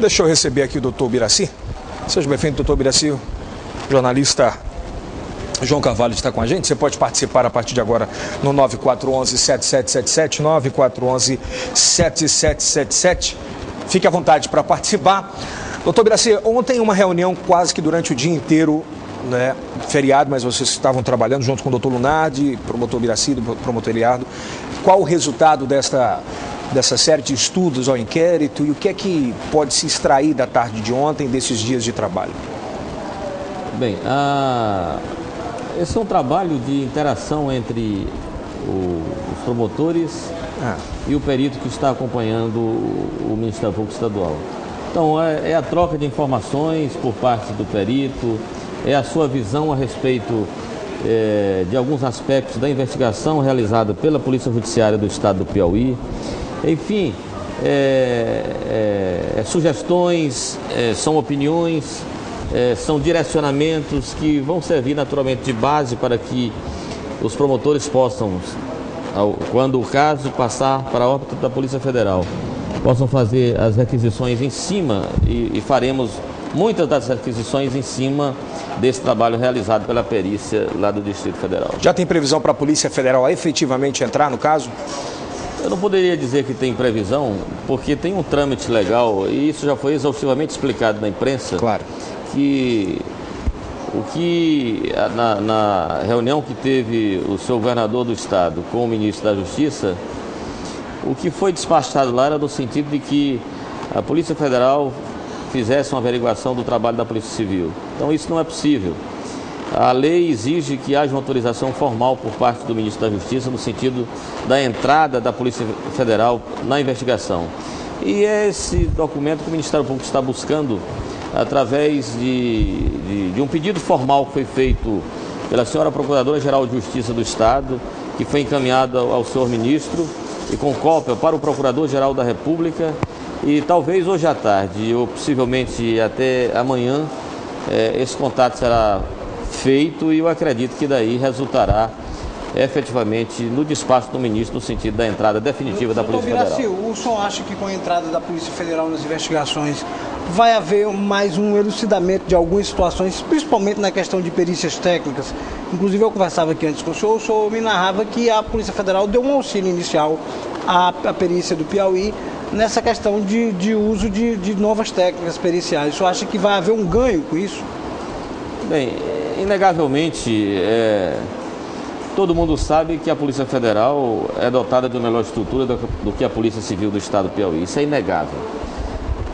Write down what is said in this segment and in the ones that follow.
Deixa eu receber aqui o doutor Biraci. Seja bem-vindo, doutor Biraci. O jornalista João Carvalho está com a gente. Você pode participar a partir de agora no 9411-7777, 9411-7777. Fique à vontade para participar. Doutor Biraci, ontem uma reunião quase que durante o dia inteiro, né, feriado, mas vocês estavam trabalhando junto com o doutor Lunardi, promotor Biraci, promotor Eliardo. Qual o resultado dessa série de estudos ao inquérito e o que é que pode se extrair da tarde de ontem, desses dias de trabalho? Bem, esse é um trabalho de interação entre os promotores e o perito que está acompanhando o Ministério Público Estadual. Então, é a troca de informações por parte do perito, é a sua visão a respeito de alguns aspectos da investigação realizada pela Polícia Judiciária do Estado do Piauí. Enfim, sugestões, são opiniões, são direcionamentos que vão servir naturalmente de base para que os promotores possam, quando o caso passar para a órbita da Polícia Federal, possam fazer as requisições em cima e faremos muitas das requisições em cima desse trabalho realizado pela perícia lá do Distrito Federal. Já tem previsão para a Polícia Federal efetivamente entrar no caso? Eu não poderia dizer que tem previsão, porque tem um trâmite legal, e isso já foi exaustivamente explicado na imprensa. Claro. Na reunião que teve o seu governador do estado com o ministro da Justiça, o que foi despachado lá era no sentido de que a Polícia Federal fizesse uma averiguação do trabalho da Polícia Civil. Então isso não é possível. A lei exige que haja uma autorização formal por parte do ministro da Justiça no sentido da entrada da Polícia Federal na investigação. E é esse documento que o Ministério Público está buscando através de um pedido formal que foi feito pela senhora Procuradora-Geral de Justiça do Estado, que foi encaminhado ao senhor ministro e com cópia para o Procurador-Geral da República. E talvez hoje à tarde, ou possivelmente até amanhã, esse contato será feito e eu acredito que daí resultará efetivamente no despacho do ministro no sentido da entrada definitiva da Polícia Federal. Biraci, o senhor acha que com a entrada da Polícia Federal nas investigações vai haver mais um elucidamento de algumas situações, principalmente na questão de perícias técnicas? Inclusive eu conversava aqui antes com o senhor me narrava que a Polícia Federal deu um auxílio inicial à perícia do Piauí nessa questão de uso de novas técnicas periciais. O senhor acha que vai haver um ganho com isso? Bem, inegavelmente, todo mundo sabe que a Polícia Federal é dotada de uma melhor estrutura do que a Polícia Civil do Estado do Piauí. Isso é inegável.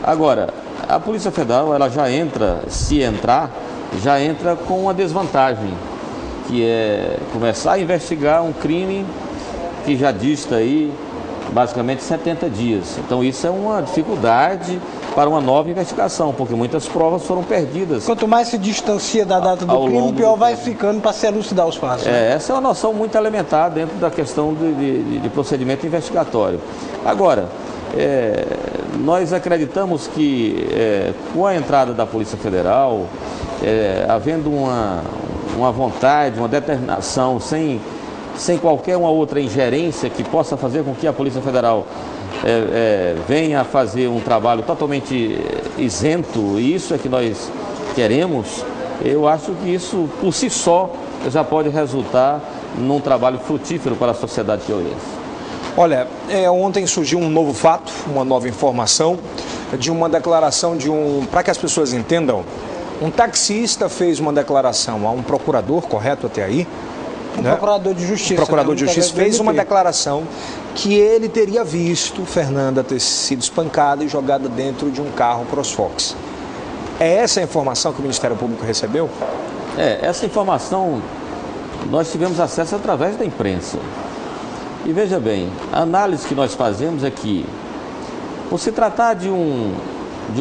Agora, a Polícia Federal, ela já entra, se entrar, já entra com uma desvantagem, que é começar a investigar um crime que já dista aí basicamente 70 dias. Então isso é uma dificuldade para uma nova investigação, porque muitas provas foram perdidas. Quanto mais se distancia da data do crime, pior vai ficando para se elucidar os fatos. Essa é uma noção muito elementar dentro da questão de procedimento investigatório. Agora, nós acreditamos que com a entrada da Polícia Federal, havendo uma vontade, uma determinação, sem qualquer uma outra ingerência que possa fazer com que a Polícia Federal venha a fazer um trabalho totalmente isento, e isso é que nós queremos, eu acho que isso por si só já pode resultar num trabalho frutífero para a sociedade piauiense. Olha, ontem surgiu um novo fato, uma nova informação de uma declaração para que as pessoas entendam, um taxista fez uma declaração a um procurador, correto até aí? Procurador de Justiça. O procurador de Justiça fez uma declaração que ele teria visto Fernanda ter sido espancada e jogada dentro de um carro Crossfox. É essa a informação que o Ministério Público recebeu? Essa informação nós tivemos acesso através da imprensa. E veja bem, a análise que nós fazemos é que, por se tratar de um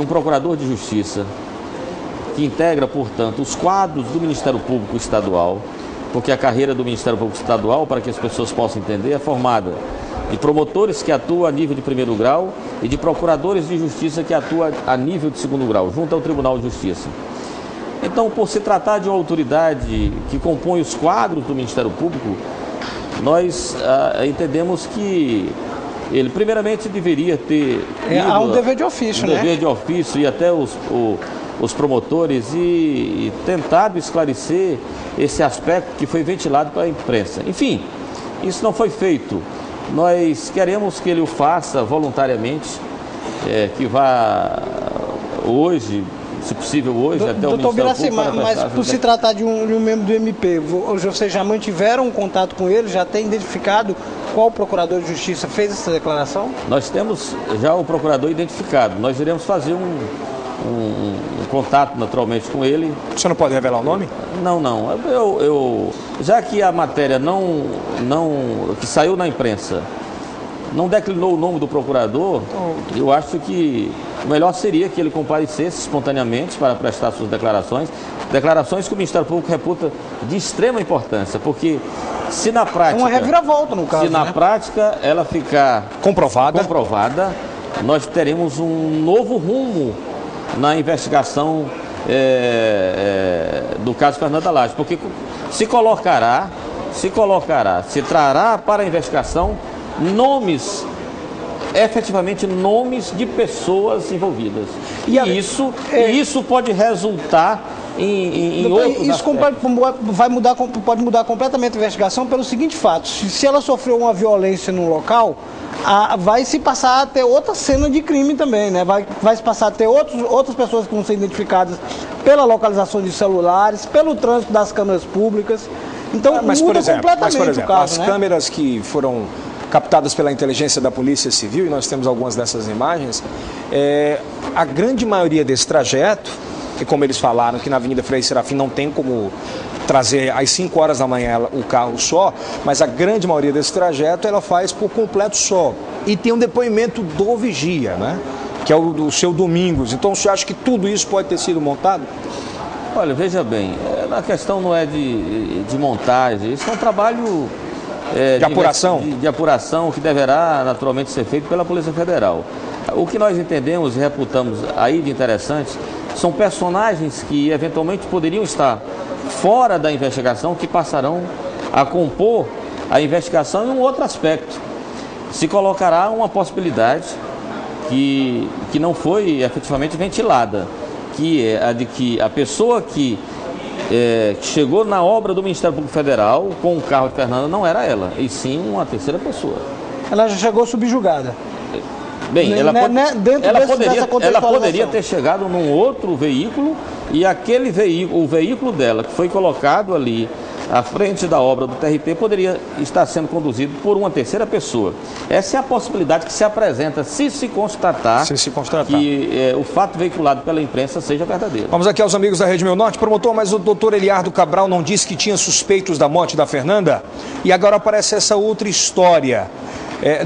procurador de Justiça que integra, portanto, os quadros do Ministério Público Estadual, porque a carreira do Ministério Público Estadual, para que as pessoas possam entender, é formada de promotores que atuam a nível de primeiro grau e de procuradores de justiça que atuam a nível de segundo grau, junto ao Tribunal de Justiça. Então, por se tratar de uma autoridade que compõe os quadros do Ministério Público, nós entendemos que ele primeiramente deveria ter... Há um dever de ofício, né? Dever de ofício e até os promotores e tentado esclarecer esse aspecto que foi ventilado para a imprensa. Enfim, isso não foi feito. Nós queremos que ele o faça voluntariamente, que vá hoje, se possível hoje, até o Ministério Público. Mas por se tratar de um membro do MP, vocês já mantiveram um contato com ele? Já tem identificado qual procurador de justiça fez essa declaração? Nós temos já o procurador identificado. Nós iremos fazer um contato naturalmente com ele. O senhor não pode revelar o nome? Não. Já que a matéria que saiu na imprensa não declinou o nome do procurador, eu acho que o melhor seria que ele comparecesse espontaneamente para prestar suas declarações que o Ministério Público reputa de extrema importância, porque se na prática... Uma reviravolta no caso, se na prática ela ficar comprovada, nós teremos um novo rumo na investigação do caso Fernanda Lage, porque se trará para a investigação efetivamente nomes de pessoas envolvidas. E isso pode resultar em outros isso pode mudar completamente a investigação pelo seguinte fato: se ela sofreu uma violência no local, vai se passar a ter outra cena de crime também, né? Vai se passar a ter outras pessoas que vão ser identificadas pela localização de celulares, pelo trânsito das câmeras públicas. Então muda completamente o caso, as câmeras que foram captadas pela inteligência da Polícia Civil, e nós temos algumas dessas imagens, a grande maioria desse trajeto, e como eles falaram que na Avenida Frei Serafim não tem como trazer às 5 horas da manhã o carro só, mas a grande maioria desse trajeto ela faz por completo só. E tem um depoimento do vigia, né? Que é o do seu Domingos. Então você acha que tudo isso pode ter sido montado? Olha, veja bem, a questão não é de montagem, isso é um trabalho... de apuração que deverá naturalmente ser feito pela Polícia Federal. O que nós entendemos e reputamos aí de interessante são personagens que eventualmente poderiam estar fora da investigação, que passarão a compor a investigação em um outro aspecto. Se colocará uma possibilidade que não foi efetivamente ventilada, que é a de que a pessoa que chegou na obra do Ministério Público Federal com o carro de Fernanda não era ela, e sim uma terceira pessoa. Ela já chegou subjugada. Bem, ela poderia ter chegado num outro veículo e aquele veículo, o veículo dela que foi colocado ali à frente da obra do TRT poderia estar sendo conduzido por uma terceira pessoa. Essa é a possibilidade que se apresenta se constatar que o fato veiculado pela imprensa seja verdadeiro. Vamos aqui aos amigos da Rede Meu Norte. Promotor, mas o doutor Eliardo Cabral não disse que tinha suspeitos da morte da Fernanda? E agora aparece essa outra história.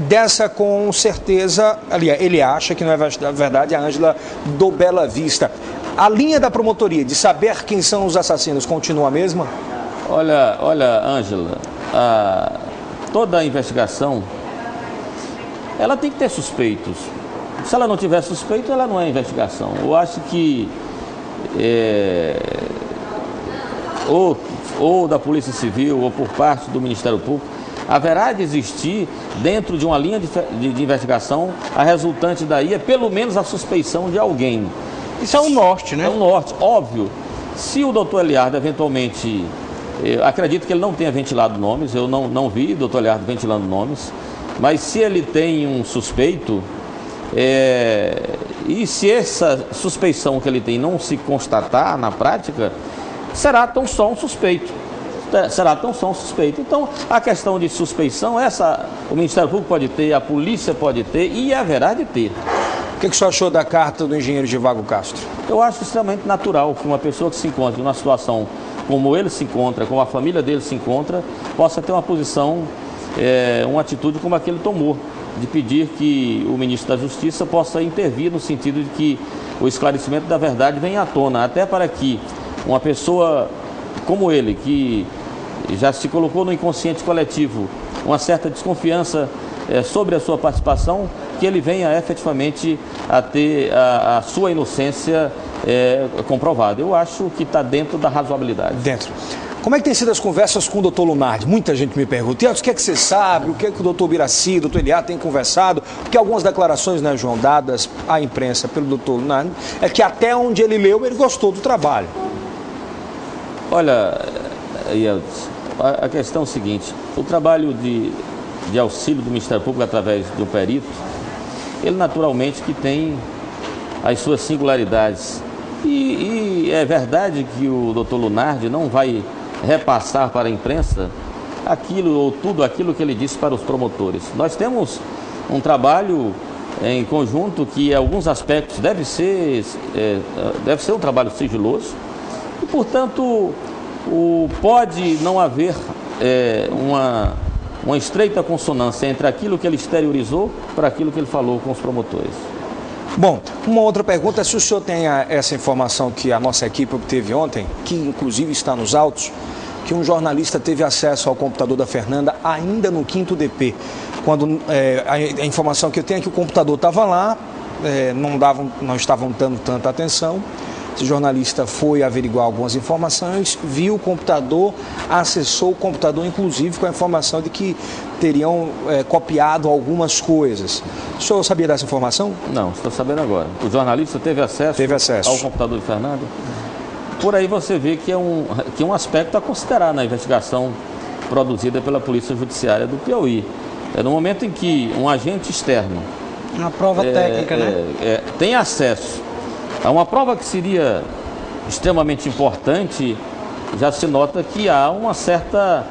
Dessa com certeza, ele acha que não é verdade, a Ângela do Bela Vista. A linha da promotoria de saber quem são os assassinos continua a mesma? Olha, Ângela, toda a investigação, ela tem que ter suspeitos. Se ela não tiver suspeito, ela não é investigação. Eu acho que ou da Polícia Civil ou por parte do Ministério Público, haverá de existir, dentro de uma linha de investigação, a resultante daí é pelo menos a suspeição de alguém. Isso é o norte, né? É o norte, óbvio. Se o doutor Eliardo eventualmente... Eu acredito que ele não tenha ventilado nomes, eu não vi o doutor Eliardo ventilando nomes, mas se ele tem um suspeito, e se essa suspeição que ele tem não se constatar na prática, será tão só um suspeito. Então, a questão de suspeição, o Ministério Público pode ter, a polícia pode ter e haverá de ter. O que o senhor achou da carta do engenheiro Givago Castro? Eu acho extremamente natural que uma pessoa que se encontra em uma situação como ele se encontra, como a família dele se encontra, possa ter uma posição, uma atitude como a que ele tomou, de pedir que o ministro da Justiça possa intervir no sentido de que o esclarecimento da verdade venha à tona, até para que uma pessoa como ele, que já se colocou no inconsciente coletivo uma certa desconfiança sobre a sua participação, que ele venha efetivamente a ter a sua inocência comprovada. Eu acho que está dentro da razoabilidade. Dentro. Como é que tem sido as conversas com o doutor Lunardi? Muita gente me pergunta, o que é que você sabe, o que é que o doutor Biraci, o doutor Eliá tem conversado? Porque algumas declarações, né, João, dadas à imprensa pelo doutor Lunardi, é que até onde ele leu, ele gostou do trabalho. Olha, a questão é o seguinte, o trabalho de auxílio do Ministério Público através do perito, ele naturalmente que tem as suas singularidades. E é verdade que o doutor Lunardi não vai repassar para a imprensa aquilo ou tudo aquilo que ele disse para os promotores. Nós temos um trabalho em conjunto que, em alguns aspectos, deve ser um trabalho sigiloso e, portanto, pode não haver uma estreita consonância entre aquilo que ele exteriorizou para aquilo que ele falou com os promotores. Bom, uma outra pergunta é se o senhor tem essa informação que a nossa equipe obteve ontem, que inclusive está nos autos, que um jornalista teve acesso ao computador da Fernanda ainda no 5º DP. Quando a informação que eu tenho é que o computador estava lá, não estavam dando tanta atenção. Esse jornalista foi averiguar algumas informações, viu o computador, acessou o computador, inclusive com a informação de que teriam copiado algumas coisas. O senhor sabia dessa informação? Não, estou sabendo agora. O jornalista teve acesso ao computador de Fernando? Por aí você vê que é um aspecto a considerar na investigação produzida pela Polícia Judiciária do Piauí. É no momento em que um agente externo... Uma prova técnica, né? Tem acesso a uma prova que seria extremamente importante, já se nota que há uma certa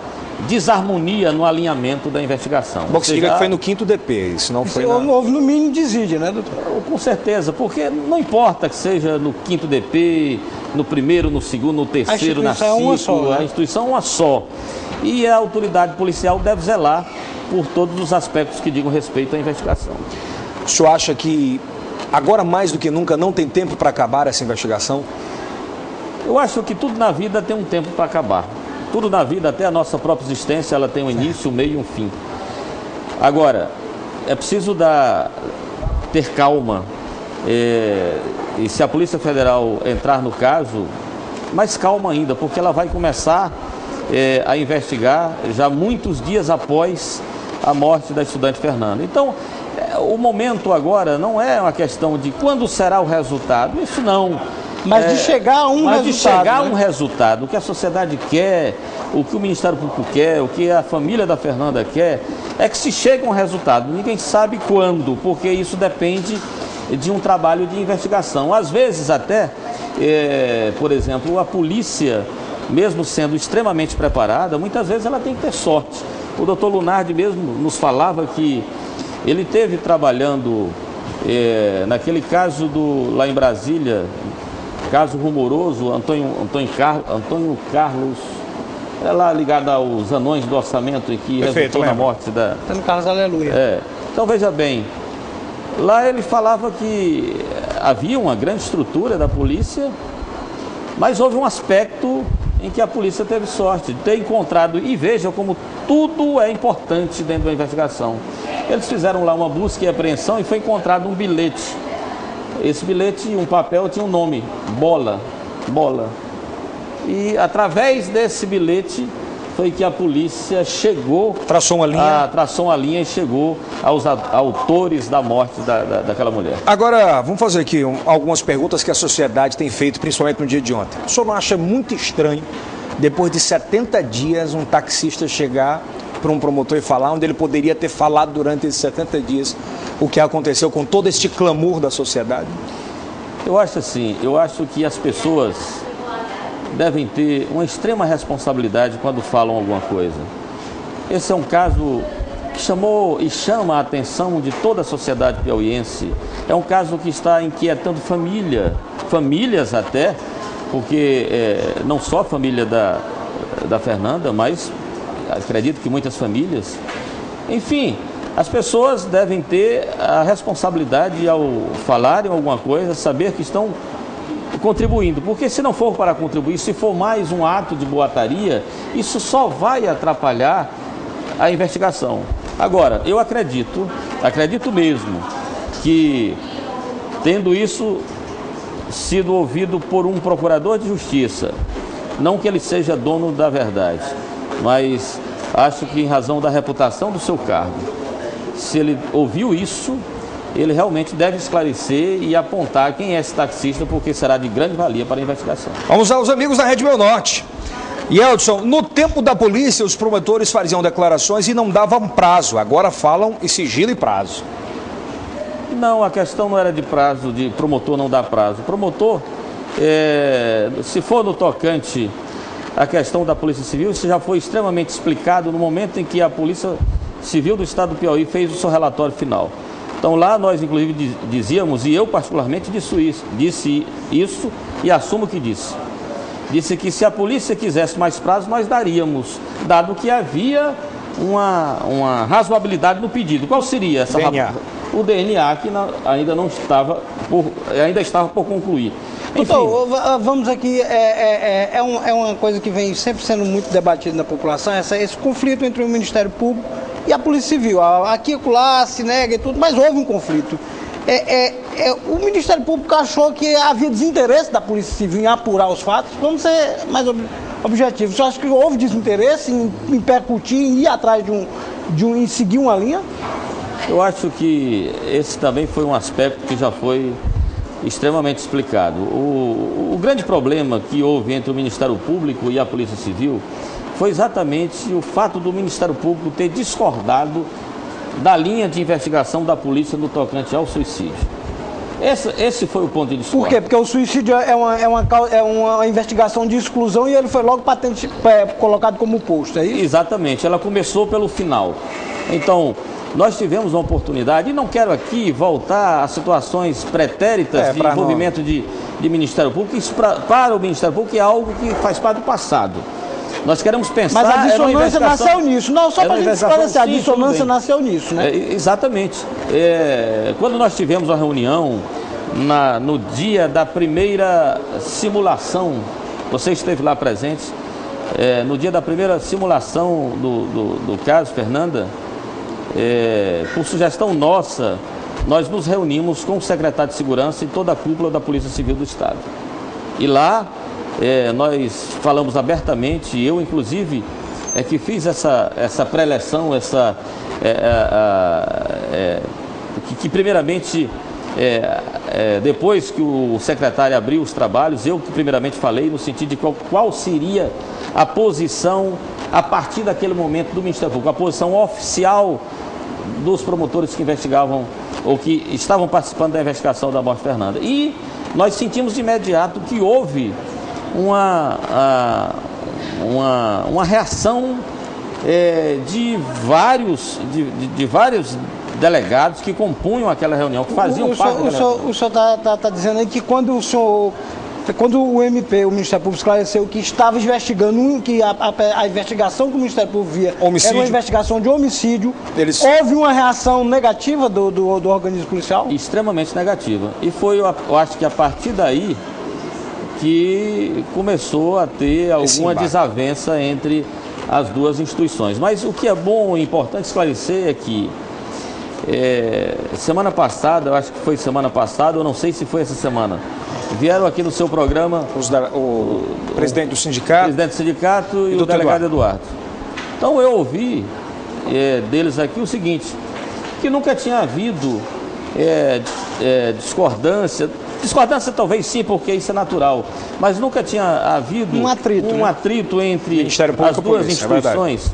desarmonia no alinhamento da investigação. Bom, que se diga que foi no 5º DP, isso não foi houve no mínimo desídia, né, doutor? Com certeza, porque não importa que seja no 5º DP, no 1º, no 2º, no 3º, na 5º, a instituição é uma só. E a autoridade policial deve zelar por todos os aspectos que digam respeito à investigação. O senhor acha que agora mais do que nunca não tem tempo para acabar essa investigação? Eu acho que tudo na vida tem um tempo para acabar. Tudo na vida, até a nossa própria existência, ela tem um início, um meio e um fim. Agora, é preciso ter calma. E se a Polícia Federal entrar no caso, mais calma ainda, porque ela vai começar a investigar já muitos dias após a morte da estudante Fernanda. Então, o momento agora não é uma questão de quando será o resultado, isso não. Mas de chegar a um resultado. De chegar a um resultado, o que a sociedade quer, o que o Ministério Público quer, o que a família da Fernanda quer, é que se chegue a um resultado. Ninguém sabe quando, porque isso depende de um trabalho de investigação. Às vezes até, por exemplo, a polícia, mesmo sendo extremamente preparada, muitas vezes ela tem que ter sorte. O doutor Lunardi mesmo nos falava que ele teve trabalhando naquele caso lá em Brasília, caso rumoroso, Antônio Carlos, lá ligado aos anões do orçamento, em que resultou na morte da... Antônio Carlos, aleluia. Então veja bem, lá ele falava que havia uma grande estrutura da polícia, mas houve um aspecto em que a polícia teve sorte de ter encontrado, e veja como tudo é importante dentro da investigação. Eles fizeram lá uma busca e apreensão e foi encontrado um bilhete. Esse bilhete, um papel, tinha um nome, Bola. E através desse bilhete foi que a polícia chegou... Traçou uma linha e chegou aos autores da morte daquela mulher. Agora, vamos fazer aqui algumas perguntas que a sociedade tem feito, principalmente no dia de ontem. O senhor não acha muito estranho, depois de 70 dias, um taxista chegar para um promotor e falar, onde ele poderia ter falado durante esses 70 dias o que aconteceu com todo este clamor da sociedade? Eu acho assim, que as pessoas devem ter uma extrema responsabilidade quando falam alguma coisa. Esse é um caso que chamou e chama a atenção de toda a sociedade piauiense. É um caso que está inquietando famílias até, porque não só a família da Fernanda, mas acredito que muitas famílias. Enfim, as pessoas devem ter a responsabilidade ao falarem alguma coisa, saber que estão contribuindo, porque se não for para contribuir, se for mais um ato de boataria, isso só vai atrapalhar a investigação. Agora, eu acredito mesmo que, tendo isso sido ouvido por um procurador de justiça, Não que ele seja dono da verdade, mas acho que em razão da reputação do seu cargo, se ele ouviu isso, ele realmente deve esclarecer e apontar quem é esse taxista, porque será de grande valia para a investigação. Vamos aos amigos da Rede Meu Norte. E Eldson, no tempo da polícia, os promotores faziam declarações e não davam prazo. Agora falam em sigilo e prazo. Não, a questão não era de prazo, de promotor não dar prazo. Promotor, se for no tocante à questão da Polícia Civil, isso já foi extremamente explicado no momento em que a Polícia Civil do Estado do Piauí fez o seu relatório final. Então lá nós inclusive dizíamos, e eu particularmente disse isso e assumo que disse. Disse que se a polícia quisesse mais prazo, nós daríamos, dado que havia uma razoabilidade no pedido. Qual seria essa DNA? O DNA que ainda estava por concluir. Enfim. Doutor, vamos aqui, é uma coisa que vem sempre sendo muito debatida na população, esse conflito entre o Ministério Público e a Polícia Civil. Aqui e lá se nega e tudo, mas houve um conflito. O Ministério Público achou que havia desinteresse da Polícia Civil em apurar os fatos. Vamos ser mais objetivos. Você acha que houve desinteresse em percutir, em ir atrás em seguir uma linha? Eu acho que esse também foi um aspecto que já foi extremamente explicado. O grande problema que houve entre o Ministério Público e a Polícia Civil foi exatamente o fato do Ministério Público ter discordado da linha de investigação da polícia no tocante ao suicídio. Esse foi o ponto de discórdia. Por quê? Porque o suicídio é uma investigação de exclusão e ele foi logo colocado como posto, é isso? Exatamente, ela começou pelo final. Então, nós tivemos uma oportunidade, e não quero aqui voltar a situações pretéritas de envolvimento de Ministério Público. Isso para o Ministério Público é algo que faz parte do passado. Nós queremos pensar... Mas a dissonância nasceu nisso. Não, só para a gente esclarecer, a dissonância nasceu nisso, né? Exatamente. Quando nós tivemos uma reunião no dia da primeira simulação, você esteve lá presente, no dia da primeira simulação do caso Fernanda, por sugestão nossa, nós nos reunimos com o secretário de Segurança e toda a cúpula da Polícia Civil do Estado. E lá nós falamos abertamente, eu inclusive que fiz essa pré-eleção, que primeiramente, depois que o secretário abriu os trabalhos, eu que primeiramente falei no sentido de qual seria a posição a partir daquele momento do Ministério Público, a posição oficial dos promotores que investigavam ou que estavam participando da investigação da morte de Fernanda. E nós sentimos de imediato que houve uma reação de vários delegados que compunham aquela reunião, que faziam parte daquela reunião. O senhor está dizendo aí que quando o MP, o Ministério Público, esclareceu que estava investigando, que a investigação que o Ministério Público via era uma investigação de homicídio, houve uma reação negativa do organismo policial? Extremamente negativa. E foi, eu acho que a partir daí que começou a ter alguma desavença entre as duas instituições. Mas o que é bom e importante esclarecer é que semana passada, eu acho que foi semana passada, eu não sei se foi essa semana, vieram aqui no seu programa o presidente do sindicato, e o delegado Eduardo. Então eu ouvi deles aqui o seguinte, que nunca tinha havido discordância talvez sim, porque isso é natural, mas nunca tinha havido um atrito entre as duas instituições.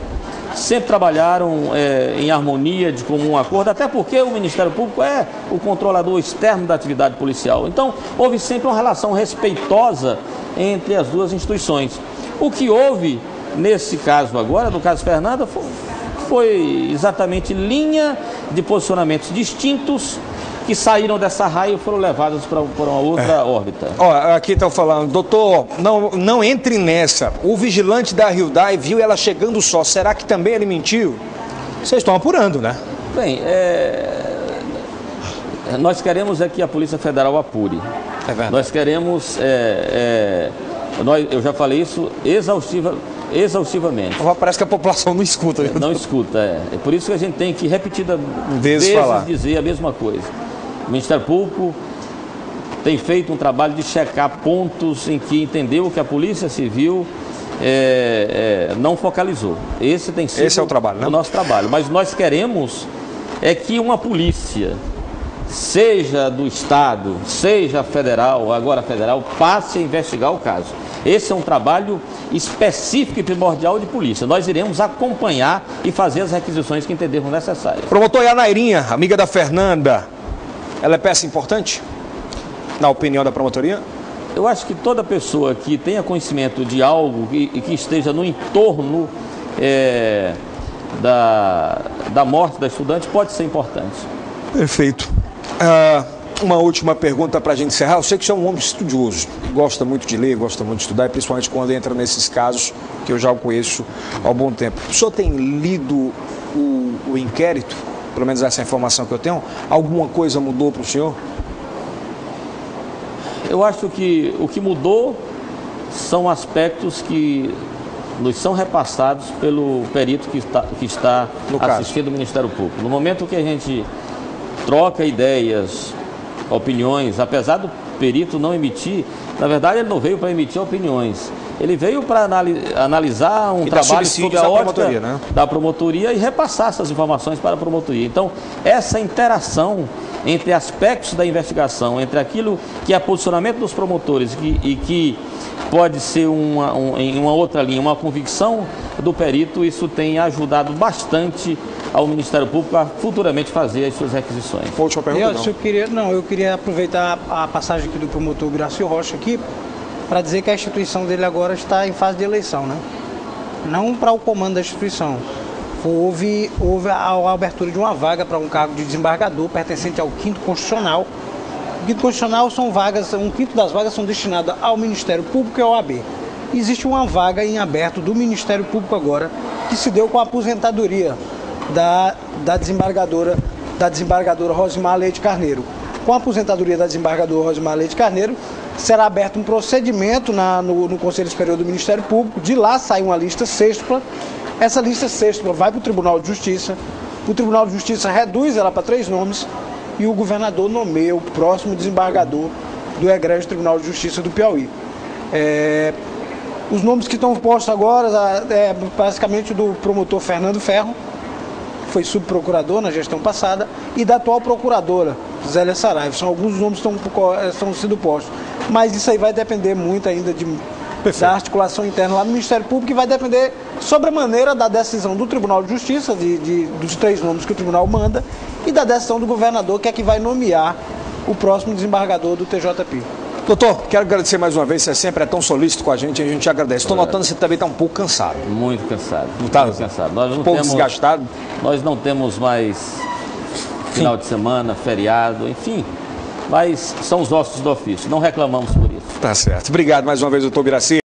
Sempre trabalharam em harmonia, de comum acordo, até porque o Ministério Público é o controlador externo da atividade policial. Então, houve sempre uma relação respeitosa entre as duas instituições. O que houve nesse caso agora, no caso Fernanda, foi exatamente linha de posicionamentos distintos que saíram dessa raia e foram levadas para uma outra órbita. Aqui estão falando, doutor, não entre nessa. O vigilante da Hyundai viu ela chegando só. Será que também ele mentiu? Vocês estão apurando, né? Bem, nós queremos que a Polícia Federal apure. É verdade. Nós queremos, eu já falei isso exaustivamente. Parece que a população não escuta. Não escuta, É por isso que a gente tem que repetida vezes dizer a mesma coisa. O Ministério Público tem feito um trabalho de checar pontos em que entendeu que a Polícia Civil não focalizou. Esse tem sido Esse é o trabalho, né? O nosso trabalho. Mas nós queremos que uma polícia, seja do Estado, seja federal, agora federal, passe a investigar o caso. Esse é um trabalho específico e primordial de polícia. Nós iremos acompanhar e fazer as requisições que entendermos necessárias. Promotor Yanairinha, amiga da Fernanda, ela é peça importante, na opinião da promotoria? Eu acho que toda pessoa que tenha conhecimento de algo e que esteja no entorno da morte da estudante pode ser importante. Perfeito. Uma última pergunta para a gente encerrar. Eu sei que você é um homem estudioso, gosta muito de ler, gosta muito de estudar, e principalmente quando entra nesses casos que eu já o conheço há algum tempo. O senhor tem lido o inquérito? Pelo menos essa é a informação que eu tenho. Alguma coisa mudou para o senhor? Eu acho que o que mudou são aspectos que nos são repassados pelo perito que está assistindo o Ministério Público. No momento que a gente troca ideias, opiniões, apesar do perito não emitir, na verdade ele não veio para emitir opiniões, ele veio para analisar um trabalho sob a ótica da promotoria e repassar essas informações para a promotoria. Então, essa interação entre aspectos da investigação, entre aquilo que é posicionamento dos promotores e que pode ser em uma outra linha, uma convicção do perito, isso tem ajudado bastante ao Ministério Público a futuramente fazer as suas requisições. Última pergunta, eu queria aproveitar a passagem aqui do promotor Birassi Rocha aqui para dizer que a instituição dele agora está em fase de eleição, né? Não para o comando da instituição. Houve a abertura de uma vaga para um cargo de desembargador pertencente ao 5º Constitucional. O 5º Constitucional são vagas, 1/5 das vagas são destinadas ao Ministério Público e ao OAB. Existe uma vaga em aberto do Ministério Público agora, que se deu com a aposentadoria da desembargadora Rosimar Leite Carneiro. Com a aposentadoria da desembargadora Rosimar Leite Carneiro, será aberto um procedimento no Conselho Superior do Ministério Público. De lá sai uma lista sextupla. Essa lista sextupla vai para o Tribunal de Justiça. O Tribunal de Justiça reduz ela para 3 nomes e o governador nomeia o próximo desembargador do egrégio Tribunal de Justiça do Piauí. Os nomes que estão postos agora basicamente do promotor Fernando Ferro, que foi subprocurador na gestão passada, e da atual procuradora, Zélia Saraiva. São alguns nomes que estão sendo postos. Mas isso aí vai depender muito ainda da articulação interna lá no Ministério Público, e vai depender sobremaneira da decisão do Tribunal de Justiça, dos 3 nomes que o Tribunal manda, e da decisão do governador, que é que vai nomear o próximo desembargador do TJP. Doutor, quero agradecer mais uma vez, você sempre é tão solícito com a gente agradece. Estou notando que você também está um pouco cansado. Muito cansado. Não está? Muito cansado. Um pouco desgastado? Nós não temos mais final de semana, feriado, enfim. Mas são os ossos do ofício, não reclamamos por isso. Tá certo. Obrigado mais uma vez, doutor Birassi.